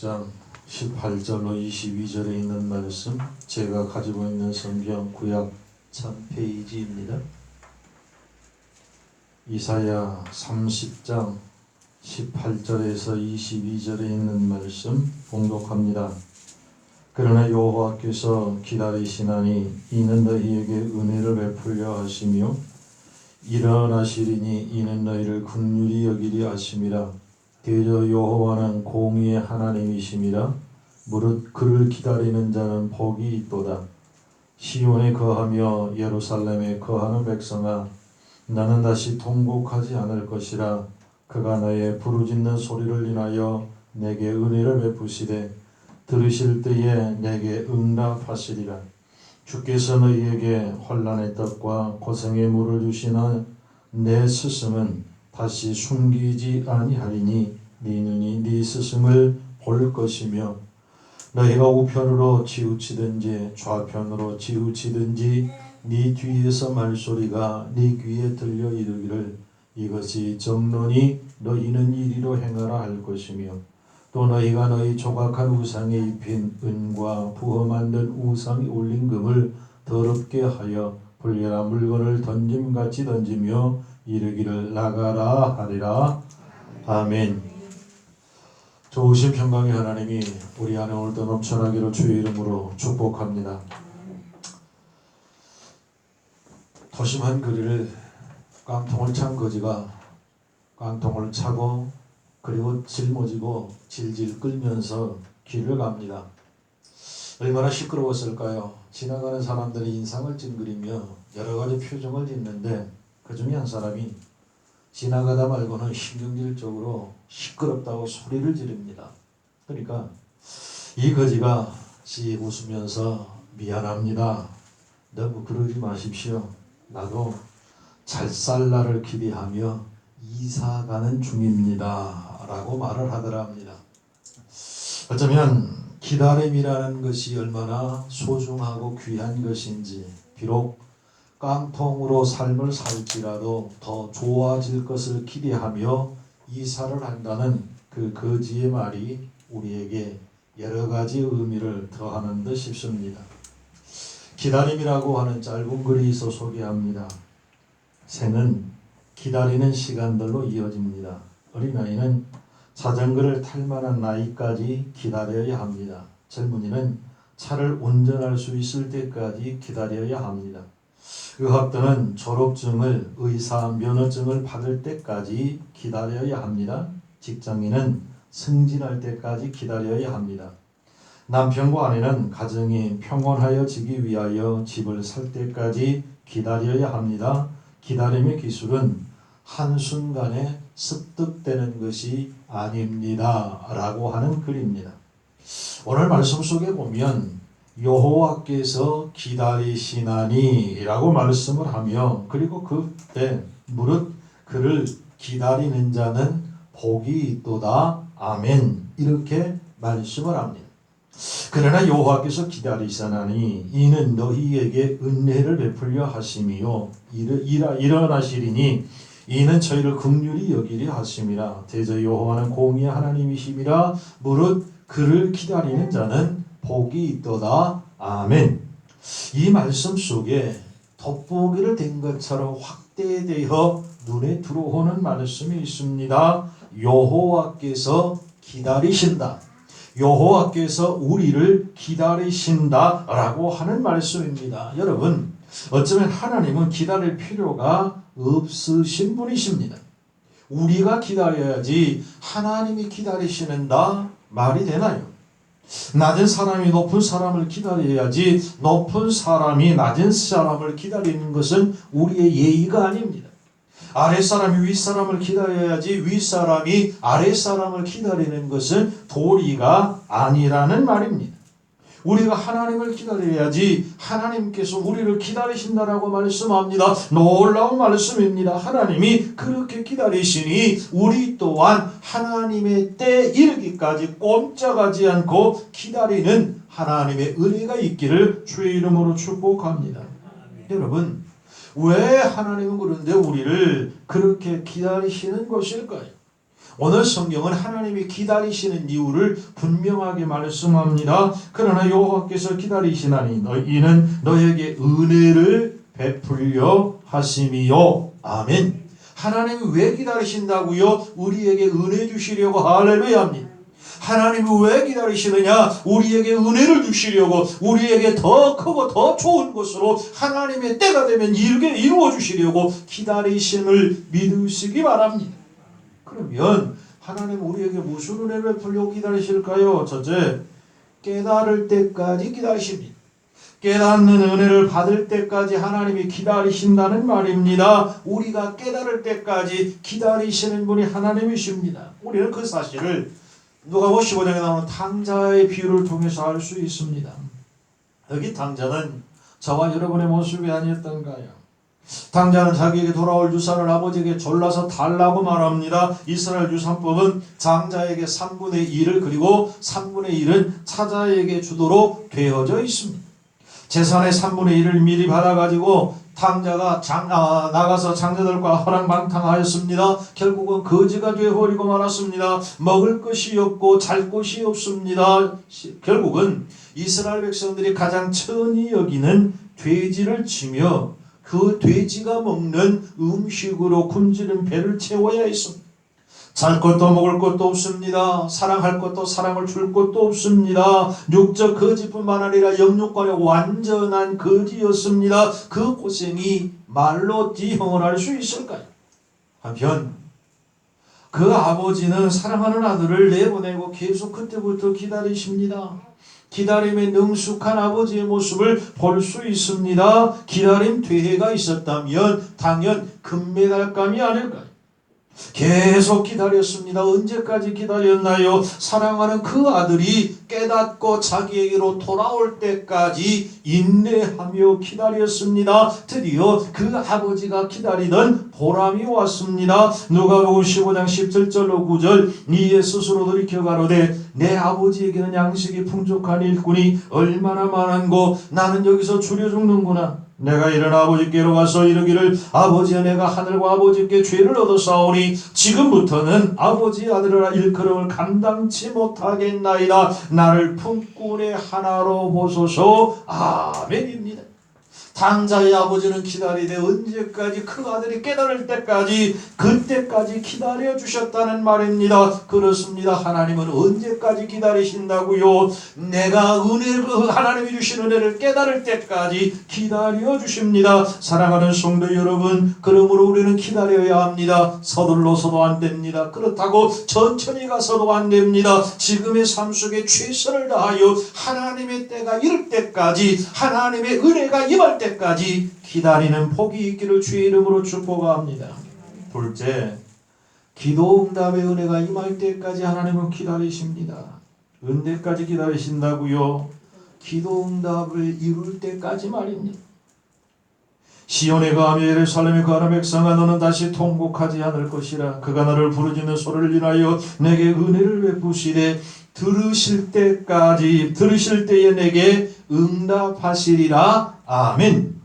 30장 18절로 22절에 있는 말씀, 제가 가지고 있는 성경 구약 1000페이지입니다. 이사야 30장 18절에서 22절에 있는 말씀 봉독합니다. 그러나 여호와께서 기다리시나니 이는 너희에게 은혜를 베풀려 하시며 일어나시리니 이는 너희를 긍휼히 여기리 하심이라. 대저 여호와는 공의의 하나님이심이라. 무릇 그를 기다리는 자는 복이 있도다. 시온에 거하며 예루살렘에 거하는 백성아, 나는 다시 통곡하지 않을 것이라. 그가 너의 부르짖는 소리를 인하여 내게 은혜를 베푸시되 들으실 때에 내게 응답하시리라. 주께서 너희에게 환난의 떡과 고생의 물을 주시나 내 스승은 다시 숨기지 아니하리니 네 눈이 네 스승을 볼 것이며 너희가 우편으로 치우치든지 좌편으로 치우치든지 네 뒤에서 말소리가 네 귀에 들려 이르기를 이것이 정론이 너희는 이리로 행하라 할 것이며 또 너희가 너희 조각한 우상에 입힌 은과 부어 만든 우상이 올린 금을 더럽게 하여 불결한 물건을 던짐같이 던지며 이르기를 나가라 하리라. 아멘. 좋으신 평강의 하나님이 우리 안에 오늘도 넘쳐나기를 주의 이름으로 축복합니다. 도심한 거리를 깡통을 찬 거지가 깡통을 차고 그리고 짊어지고 질질 끌면서 길을 갑니다. 얼마나 시끄러웠을까요? 지나가는 사람들이 인상을 찡그리며 여러 가지 표정을 짓는데 그 중에 한 사람이 지나가다 말고는 신경질적으로 시끄럽다고 소리를 지릅니다. 그러니까 이 거지가 씩 웃으면서 미안합니다. 너무 그러지 마십시오. 나도 잘 살 날을 기대하며 이사 가는 중입니다. 라고 말을 하더랍니다. 어쩌면 기다림이라는 것이 얼마나 소중하고 귀한 것인지, 비록 깡통으로 삶을 살지라도 더 좋아질 것을 기대하며 이사를 한다는 그 거지의 말이 우리에게 여러 가지 의미를 더하는 듯 싶습니다. 기다림이라고 하는 짧은 글이 있어 소개합니다. 생은 기다리는 시간들로 이어집니다. 어린아이는 자전거를 탈 만한 나이까지 기다려야 합니다. 젊은이는 차를 운전할 수 있을 때까지 기다려야 합니다. 의학도는 졸업증을, 의사 면허증을 받을 때까지 기다려야 합니다. 직장인은 승진할 때까지 기다려야 합니다. 남편과 아내는 가정이 평온하여지기 위하여 집을 살 때까지 기다려야 합니다. 기다림의 기술은 한순간에 습득되는 것이 아닙니다. 라고 하는 글입니다. 오늘 말씀 속에 보면 여호와께서 기다리시나니 라고 말씀을 하며 그리고 그때 무릇 그를 기다리는 자는 복이 있도다. 아멘. 이렇게 말씀을 합니다. 그러나 여호와께서 기다리시나니 이는 너희에게 은혜를 베풀려 하심이요 일어나시리니 이는 저희를 긍휼히 여기리 하심이라. 대저 여호와는 공의의 하나님이심이라. 무릇 그를 기다리는 자는 복이 있도다. 아멘. 이 말씀 속에 돋보기를 댄 것처럼 확대되어 눈에 들어오는 말씀이 있습니다. 여호와께서 기다리신다. 여호와께서 우리를 기다리신다 라고 하는 말씀입니다. 여러분, 어쩌면 하나님은 기다릴 필요가 없으신 분이십니다. 우리가 기다려야지 하나님이 기다리시는다 말이 되나요? 낮은 사람이 높은 사람을 기다려야지 높은 사람이 낮은 사람을 기다리는 것은 우리의 예의가 아닙니다. 아랫사람이 윗사람을 기다려야지 윗사람이 아랫사람을 기다리는 것은 도리가 아니라는 말입니다. 우리가 하나님을 기다려야지 하나님께서 우리를 기다리신다라고 말씀합니다. 놀라운 말씀입니다. 하나님이 그렇게 기다리시니 우리 또한 하나님의 때 이르기까지 꼼짝하지 않고 기다리는 하나님의 은혜가 있기를 주의 이름으로 축복합니다. 여러분, 왜 하나님은 그런데 우리를 그렇게 기다리시는 것일까요? 오늘 성경은 하나님이 기다리시는 이유를 분명하게 말씀합니다. 그러나 여호와께서 기다리시나니 이는 너에게 은혜를 베풀려 하심이요. 아멘. 하나님이 왜 기다리신다고요? 우리에게 은혜 주시려고. 할렐루야 합니다. 하나님이 왜 기다리시느냐? 우리에게 은혜를 주시려고, 우리에게 더 크고 더 좋은 것으로 하나님의 때가 되면 이루어 주시려고 기다리심을 믿으시기 바랍니다. 그러면 하나님 우리에게 무슨 은혜를 베풀려고 기다리실까요? 첫째, 깨달을 때까지 기다리십니다. 깨닫는 은혜를 받을 때까지 하나님이 기다리신다는 말입니다. 우리가 깨달을 때까지 기다리시는 분이 하나님이십니다. 우리는 그 사실을 누가복음 15장에 나오는 탕자의 비유를 통해서 알 수 있습니다. 여기 탕자는 저와 여러분의 모습이 아니었던가요? 탕자는 자기에게 돌아올 유산을 아버지에게 졸라서 달라고 말합니다. 이스라엘 유산법은 장자에게 3분의 1을 그리고 3분의 1은 차자에게 주도록 되어져 있습니다. 재산의 3분의 1을 미리 받아가지고 탕자가 나가서 장자들과 허랑방탕하였습니다. 결국은 거지가 되어버리고 말았습니다. 먹을 것이 없고 잘 곳이 없습니다. 결국은 이스라엘 백성들이 가장 천히 여기는 돼지를 치며 그 돼지가 먹는 음식으로 굶주린 배를 채워야 했습니다. 잘 것도 먹을 것도 없습니다. 사랑할 것도 사랑을 줄 것도 없습니다. 육적 거지뿐만 아니라 영육간의 완전한 거지였습니다. 그 고생이 말로 디형을 할 수 있을까요? 한편 그 아버지는 사랑하는 아들을 내보내고 계속 그때부터 기다리십니다. 기다림에 능숙한 아버지의 모습을 볼 수 있습니다. 기다림 뒤해가 있었다면 당연 금메달감이 아닐까요? 계속 기다렸습니다. 언제까지 기다렸나요? 사랑하는 그 아들이 깨닫고 자기에게로 돌아올 때까지 인내하며 기다렸습니다. 드디어 그 아버지가 기다리던 보람이 왔습니다. 누가복음 15장 17절로 9절 이에 스스로 돌이켜 가로되 내 아버지에게는 양식이 풍족한 일꾼이 얼마나 많은고 나는 여기서 줄여 죽는구나. 내가 일어나 아버지께로 가서 이르기를 아버지여 내가 하늘과 아버지께 죄를 얻었사오니 지금부터는 아버지 아들이라 일컬음을 감당치 못하겠나이다. 나를 품꾼의 하나로 보소서. 아멘입니다. 탕자의 아버지는 기다리되 언제까지 그 아들이 깨달을 때까지 그때까지 기다려 주셨다는 말입니다. 그렇습니다. 하나님은 언제까지 기다리신다고요? 내가 하나님이 주신 은혜를 깨달을 때까지 기다려 주십니다. 사랑하는 성도 여러분, 그러므로 우리는 기다려야 합니다. 서둘러서도 안 됩니다. 그렇다고 천천히 가서도 안 됩니다. 지금의 삶 속에 최선을 다하여 하나님의 때가 이를 때까지, 하나님의 은혜가 임할 때까지 기다리는 복이 있기를 주의 이름으로 축복합니다. 둘째, 기도 응답의 은혜가 임할 때까지 하나님은 기다리십니다. 언제까지 기다리신다고요? 기도 응답을 이룰 때까지 말입니다. 시온에 거하며 예루살렘에 거하는 백성아 너는 다시 통곡하지 않을 것이라. 그가 너를 부르짖는 소리를 인하여 내게 은혜를 베푸시되 들으실 때에 내게 응답하시리라. 아멘.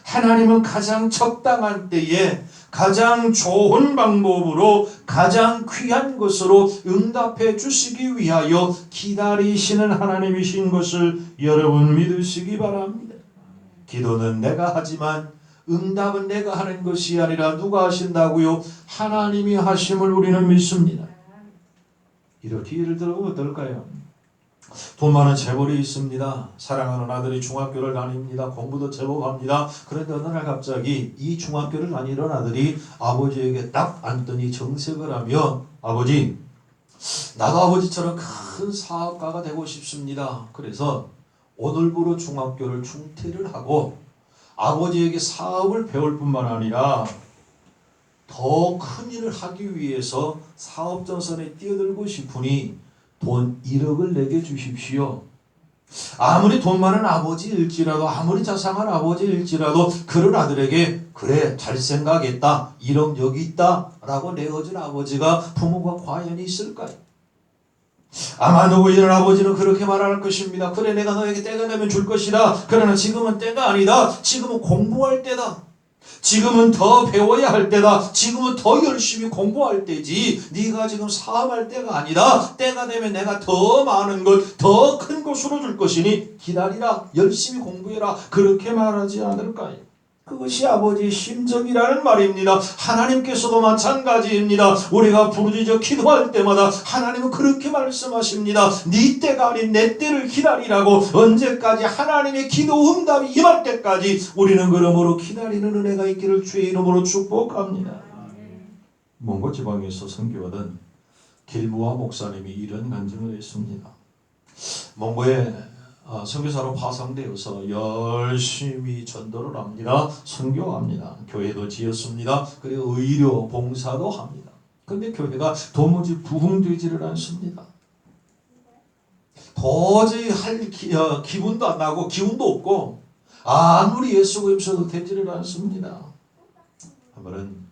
하나님은 가장 적당한 때에 가장 좋은 방법으로 가장 귀한 것으로 응답해 주시기 위하여 기다리시는 하나님이신 것을 여러분 믿으시기 바랍니다. 기도는 내가 하지만 응답은 내가 하는 것이 아니라 누가 하신다고요? 하나님이 하심을 우리는 믿습니다. 이렇게 예를 들어보면 어떨까요? 돈 많은 재벌이 있습니다. 사랑하는 아들이 중학교를 다닙니다. 공부도 제법 합니다. 그런데 어느 날 갑자기 이 중학교를 다니던 아들이 아버지에게 딱 앉더니 정색을 하며 아버지, 나도 아버지처럼 큰 사업가가 되고 싶습니다. 그래서 오늘부로 중학교를 중퇴를 하고 아버지에게 사업을 배울 뿐만 아니라 더 큰 일을 하기 위해서 사업 전선에 뛰어들고 싶으니 돈 1억을 내게 주십시오. 아무리 돈 많은 아버지일지라도 아무리 자상한 아버지일지라도 그런 아들에게 그래 잘 생각했다 1억 여기 있다 라고 내어준 아버지가 부모가 과연 있을까요? 아마 누구 이런 아버지는 그렇게 말할 것입니다. 그래 내가 너에게 때가 되면 줄 것이다. 그러나 지금은 때가 아니다. 지금은 공부할 때다. 지금은 더 배워야 할 때다. 지금은 더 열심히 공부할 때지. 네가 지금 사업할 때가 아니다. 때가 되면 내가 더 많은 것, 더 큰 것으로 줄 것이니 기다리라. 열심히 공부해라. 그렇게 말하지 않을까요? 그것이 아버지의 심정이라는 말입니다. 하나님께서도 마찬가지입니다. 우리가 부르짖어 기도할 때마다 하나님은 그렇게 말씀하십니다. 네 때가 아닌 내 때를 기다리라고. 언제까지? 하나님의 기도 응답이 임할 때까지 우리는 그러므로 기다리는 은혜가 있기를 주의 이름으로 축복합니다. 몽고 지방에서 선교하던 길무아 목사님이 이런 간증을 했습니다. 몽고에 선교사로 파송되어서 열심히 전도를 합니다. 선교합니다. 교회도 지었습니다. 그리고 의료 봉사도 합니다. 그런데 교회가 도무지 부흥되지를 않습니다. 도저히 할 기분도 안 나고 기운도 없고 아무리 예수 구임서도 되지를 않습니다. 한 번은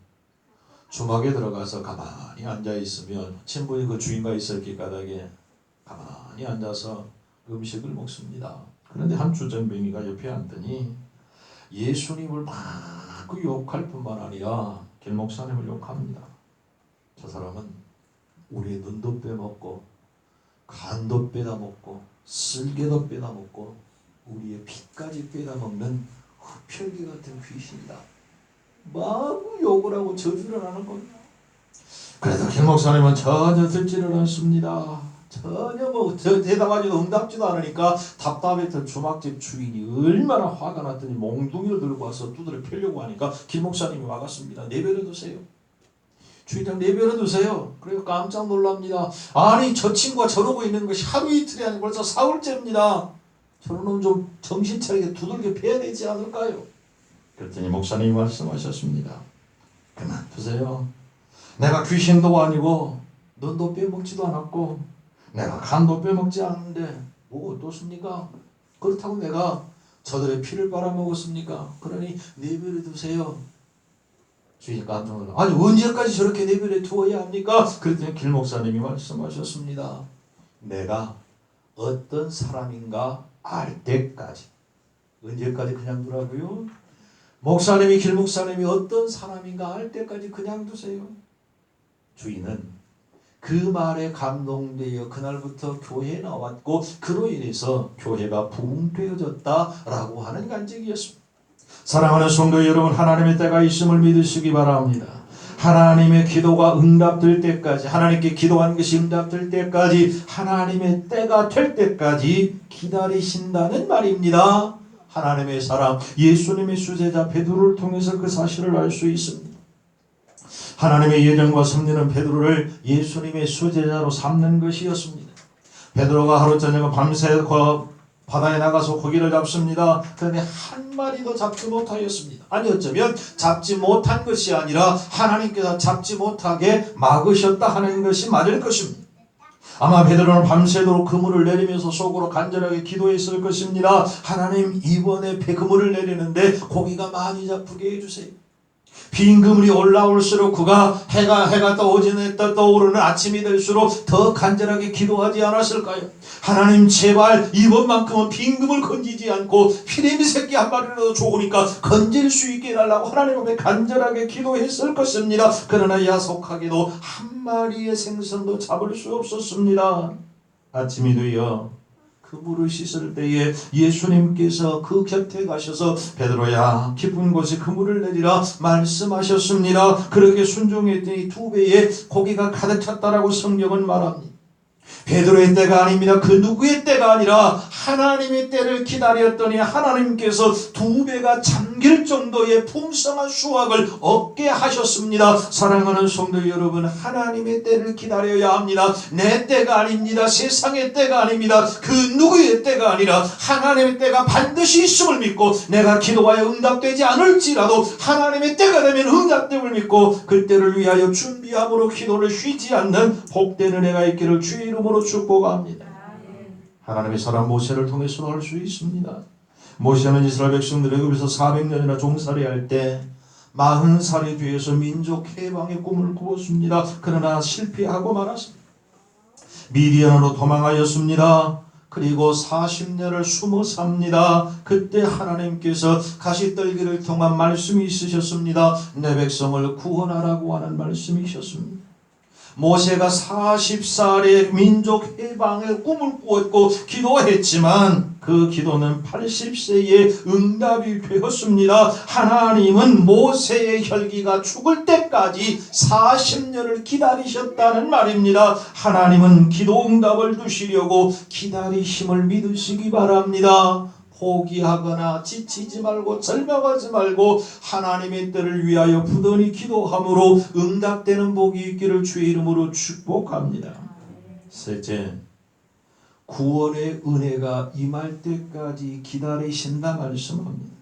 주막에 들어가서 가만히 앉아있으면 친구의 그 주인과 있을 길가닥에 가만히 앉아서 음식을 먹습니다. 그런데 한 주전뱅이가 옆에 앉더니 예수님을 막 욕할 뿐만 아니라 길 목사님을 욕합니다. 저 사람은 우리의 눈도 빼먹고 간도 빼다먹고 쓸개도 빼다먹고 우리의 피까지 빼다먹는 흡혈귀 같은 귀신이다. 마구 욕을 하고 저주를 하는 겁니다. 그래도 길 목사님은 전혀 듣지를 않습니다. 전혀 대답하지도 응답지도 않으니까 답답했던 주막집 주인이 얼마나 화가 났더니 몽둥이를 들고 와서 두드려 패려고 하니까 김 목사님이 와갔습니다. 내버려 두세요. 주인장 내버려 두세요. 그리고 깜짝 놀랍니다. 아니 저 친구가 저러고 있는 것이 하루 이틀이 아니고 벌써 사흘째입니다. 저놈 좀 정신 차리게 두들겨 패야 되지 않을까요? 그랬더니 목사님이 말씀하셨습니다. 그만두세요. 내가 귀신도 아니고 눈도 빼먹지도 않았고 내가 간도 빼먹지 않는데 뭐 어떻습니까? 그렇다고 내가 저들의 피를 빨아먹었습니까? 그러니 내버려 두세요. 주인이 깜짝 놀라. 아니 언제까지 저렇게 내버려 두어야 합니까? 그랬더니 길 목사님이 말씀하셨습니다. 내가 어떤 사람인가 알 때까지. 언제까지 그냥 두라고요? 목사님이 길 목사님이 어떤 사람인가 알 때까지 그냥 두세요. 주인은 그 말에 감동되어 그날부터 교회에 나왔고 그로 인해서 교회가 부흥되어졌다라고 하는 간증이었습니다. 사랑하는 성도 여러분, 하나님의 때가 있음을 믿으시기 바랍니다. 하나님의 기도가 응답될 때까지, 하나님께 기도한 것이 응답될 때까지, 하나님의 때가 될 때까지 기다리신다는 말입니다. 하나님의 사람 예수님의 수제자 베드로를 통해서 그 사실을 알 수 있습니다. 하나님의 예정과 섭리는 베드로를 예수님의 수제자로 삼는 것이었습니다. 베드로가 하루 저녁 밤새 바다에 나가서 고기를 잡습니다. 그런데 한 마리도 잡지 못하였습니다. 아니 어쩌면 잡지 못한 것이 아니라 하나님께서 잡지 못하게 막으셨다 하는 것이 맞을 것입니다. 아마 베드로는 밤새도록 그물을 내리면서 속으로 간절하게 기도했을 것입니다. 하나님 이번에 그물을 내리는데 고기가 많이 잡히게 해주세요. 빈 그물이 올라올수록 그가 해가 떠오르는 아침이 될수록 더 간절하게 기도하지 않았을까요? 하나님 제발 이번만큼은 빈 그물 건지지 않고 피레미 새끼 한 마리라도 좋으니까 건질 수 있게 해달라고 하나님 앞에 간절하게 기도했을 것입니다. 그러나 야속하게도 한 마리의 생선도 잡을 수 없었습니다. 아침이 되어 그물을 씻을 때에 예수님께서 그 곁에 가셔서 베드로야 깊은 곳에 그물을 내리라 말씀하셨습니다. 그렇게 순종했더니 2배의 고기가 가득 찼다라고 성경은 말합니다. 베드로의 때가 아닙니다. 그 누구의 때가 아니라 하나님의 때를 기다렸더니 하나님께서 2배가 잠길 정도의 풍성한 수확을 얻게 하셨습니다. 사랑하는 성도 여러분, 하나님의 때를 기다려야 합니다. 내 때가 아닙니다. 세상의 때가 아닙니다. 그 누구의 때가 아니라 하나님의 때가 반드시 있음을 믿고 내가 기도하여 응답되지 않을지라도 하나님의 때가 되면 응답됨을 믿고 그 때를 위하여 준비함으로 기도를 쉬지 않는 복된 은혜가 있기를 주의 이름으로 축복합니다. 하나님의 사람 모세를 통해서 알 수 있습니다. 모세는 이스라엘 백성들이 애굽에서 400년이나 종살이 할 때 40살이 되어서 민족 해방의 꿈을 꾸었습니다. 그러나 실패하고 말았습니다. 미디안으로 도망하였습니다. 그리고 40년을 숨어 삽니다. 그때 하나님께서 가시떨기를 통한 말씀이 있으셨습니다. 내 백성을 구원하라고 하는 말씀이셨습니다. 모세가 40살에 민족 해방의 꿈을 꾸었고 기도했지만 그 기도는 80세에 응답이 되었습니다. 하나님은 모세의 혈기가 죽을 때까지 40년을 기다리셨다는 말입니다. 하나님은 기도 응답을 주시려고 기다리심을 믿으시기 바랍니다. 포기하거나 지치지 말고 절망하지 말고 하나님의 때를 위하여 부단히 기도함으로 응답되는 복이 있기를 주의 이름으로 축복합니다. 셋째, 구원의 은혜가 임할 때까지 기다리신다 말씀합니다.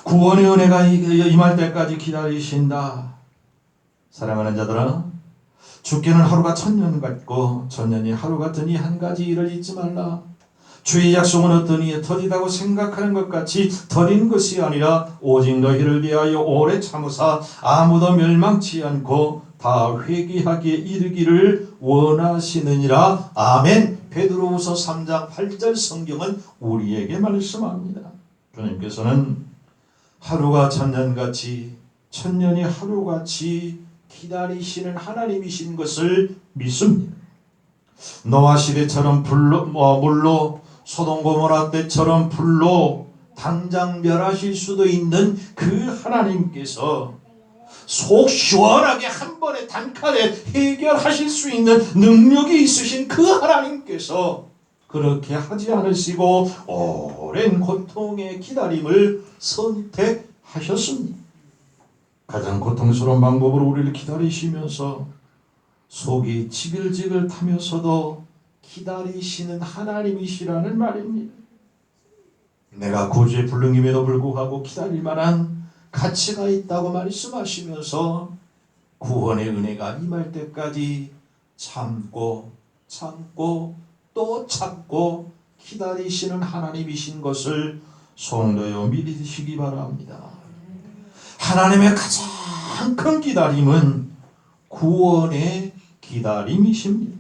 구원의 은혜가 임할 때까지 기다리신다. 사랑하는 자들아, 죽기는 하루가 천년 같고 천년이 하루 같으니 한 가지 일을 잊지 말라. 주의 약속은 어떠니 더디다고 생각하는 것 같이 더딘 것이 아니라 오직 너희를 위하여 오래 참으사 아무도 멸망치 않고 다 회개하기에 이르기를 원하시느니라. 아멘. 베드로후서 3장 8절 성경은 우리에게 말씀합니다. 주님께서는 하루가 천년같이 천년이 하루같이 기다리시는 하나님이신 것을 믿습니다. 노아 시대처럼 물로 소돔 고모라 때처럼 불로 당장 멸하실 수도 있는 그 하나님께서 속 시원하게 한 번에 단칼에 해결하실 수 있는 능력이 있으신 그 하나님께서 그렇게 하지 않으시고 오랜 고통의 기다림을 선택하셨습니다. 가장 고통스러운 방법으로 우리를 기다리시면서 속이 지글지글 타면서도 기다리시는 하나님이시라는 말입니다. 내가 구주의 불능임에도 불구하고 기다릴 만한 가치가 있다고 말씀하시면서 구원의 은혜가 임할 때까지 참고 또 참고 기다리시는 하나님이신 것을 성도여 믿으시기 바랍니다. 하나님의 가장 큰 기다림은 구원의 기다림이십니다.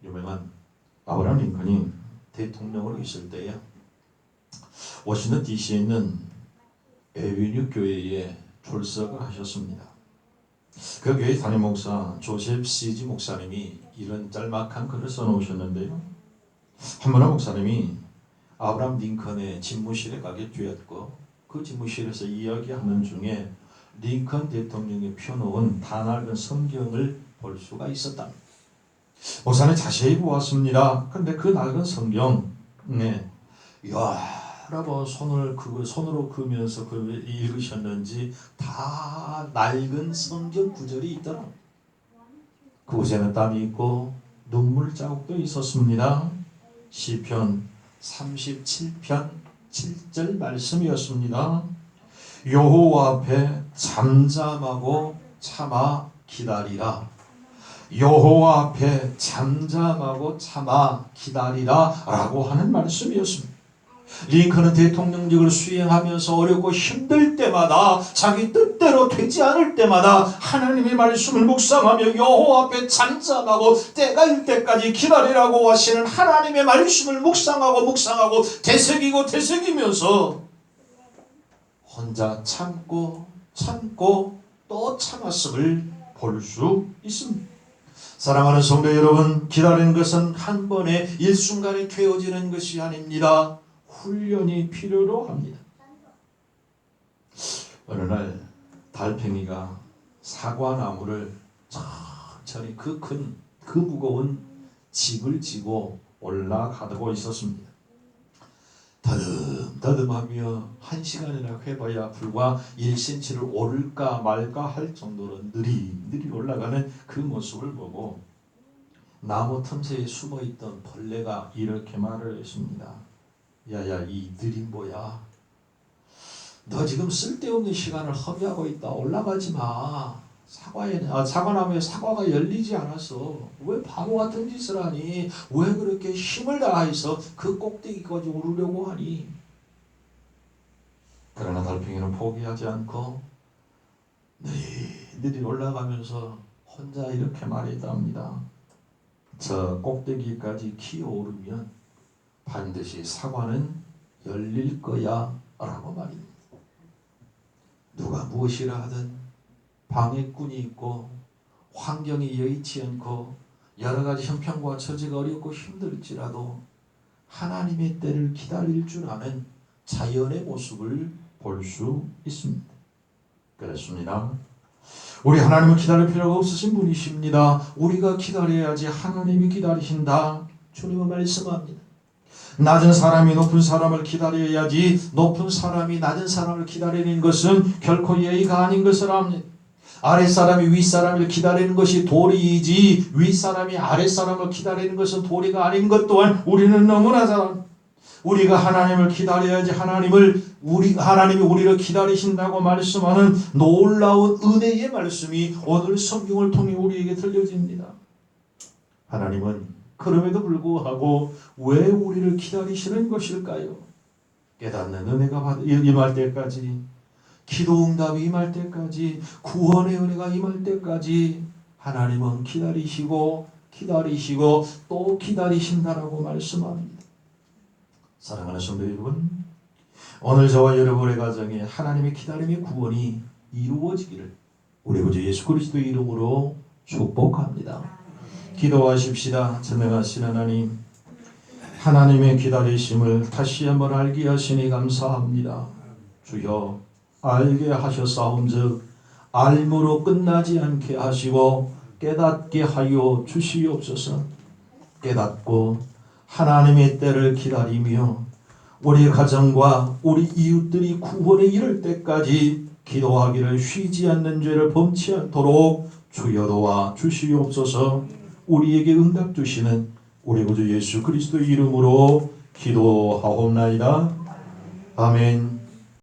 유명한 아브라함 링컨이 대통령으로 있을 때에 워싱턴 DC에 있는 에비뉴 교회에 출석을 하셨습니다. 그 교회 담임 목사 조셉 CG 목사님이 이런 짤막한 글을 써놓으셨는데요. 한번은 목사님이 아브라함 링컨의 집무실에 가게 되었고 그 집무실에서 이야기하는 중에 링컨 대통령이 펴놓은 다낡은 성경을 볼 수가 있었답니다. 목사님 자세히 보았습니다. 그런데 그 낡은 성경 여러 손으로 그으면서 읽으셨는지 다 낡은 성경 구절이 있더라고요. 그곳에는 땀이 있고 눈물 자국도 있었습니다. 시편 37편 7절 말씀이었습니다. 여호와 앞에 잠잠하고 참아 기다리라. 여호와 앞에 잠잠하고 참아 기다리라 라고 하는 말씀이었습니다. 링컨은 대통령직을 수행하면서 어렵고 힘들 때마다 자기 뜻대로 되지 않을 때마다 하나님의 말씀을 묵상하며 여호와 앞에 잠잠하고 때가 일 때까지 기다리라고 하시는 하나님의 말씀을 묵상하고 되새기면서 혼자 참고 또 참았음을 볼 수 있습니다. 사랑하는 성도 여러분, 기다리는 것은 한 번에 일순간에 되어지는 것이 아닙니다. 훈련이 필요로 합니다. 어느 날 달팽이가 사과나무를 천천히 그 무거운 집을 지고 올라가고 있었습니다. 더듬하며 1시간이나 해봐야 불과 1cm를 오를까 말까 할 정도로 느리 올라가는 그 모습을 보고 나무 틈새에 숨어있던 벌레가 이렇게 말을 했습니다. 야야, 이 느린 뭐야? 너 지금 쓸데없는 시간을 허비하고 있다. 올라가지 마. 사과나무에 사과가 열리지 않았어. 왜 바보 같은 짓을 하니? 왜 그렇게 힘을 다해서 그 꼭대기까지 오르려고 하니? 그러나 달팽이는 포기하지 않고 느리 올라가면서 혼자 이렇게 말했답니다. 저 꼭대기까지 기어오르면 반드시 사관은 열릴 거야 라고 말입니다. 누가 무엇이라 하든 방해꾼이 있고 환경이 여의치 않고 여러 가지 형편과 처지가 어렵고 힘들지라도 하나님의 때를 기다릴 줄 아는 자연의 모습을 볼 수 있습니다. 그렇습니다. 우리 하나님을 기다릴 필요가 없으신 분이십니다. 우리가 기다려야지 하나님이 기다리신다. 주님은 말씀합니다. 낮은 사람이 높은 사람을 기다려야지 높은 사람이 낮은 사람을 기다리는 것은 결코 예의가 아닌 것을 압니다. 아랫사람이 윗사람을 기다리는 것이 도리이지 윗사람이 아랫사람을 기다리는 것은 도리가 아닌 것 또한 우리는 너무나 잘 압니다. 우리가 하나님을 기다려야지 하나님이 우리를 기다리신다고 말씀하는 놀라운 은혜의 말씀이 오늘 성경을 통해 우리에게 들려집니다. 하나님은 그럼에도 불구하고 왜 우리를 기다리시는 것일까요? 깨닫는 은혜가 임할 때까지, 기도 응답이 임할 때까지, 구원의 은혜가 임할 때까지 하나님은 기다리시고 또 기다리신다라고 말씀합니다. 사랑하는 성도 여러분, 오늘 저와 여러분의 가정에 하나님의 기다림의 구원이 이루어지기를 우리 구주 예수 그리스도의 이름으로 축복합니다. 기도하십시다. 전능하신 하나님, 하나님의 기다리심을 다시 한번 알게 하시니 감사합니다. 주여, 알게 하셨사온즉 알므로 끝나지 않게 하시고 깨닫게 하여 주시옵소서. 깨닫고 하나님의 때를 기다리며 우리 가정과 우리 이웃들이 구원에 이를 때까지 기도하기를 쉬지 않는 죄를 범치 않도록 주여 도와 주시옵소서. 우리에게 응답 주시는 우리 구주 예수 그리스도의 이름으로 기도하옵나이다. 아멘.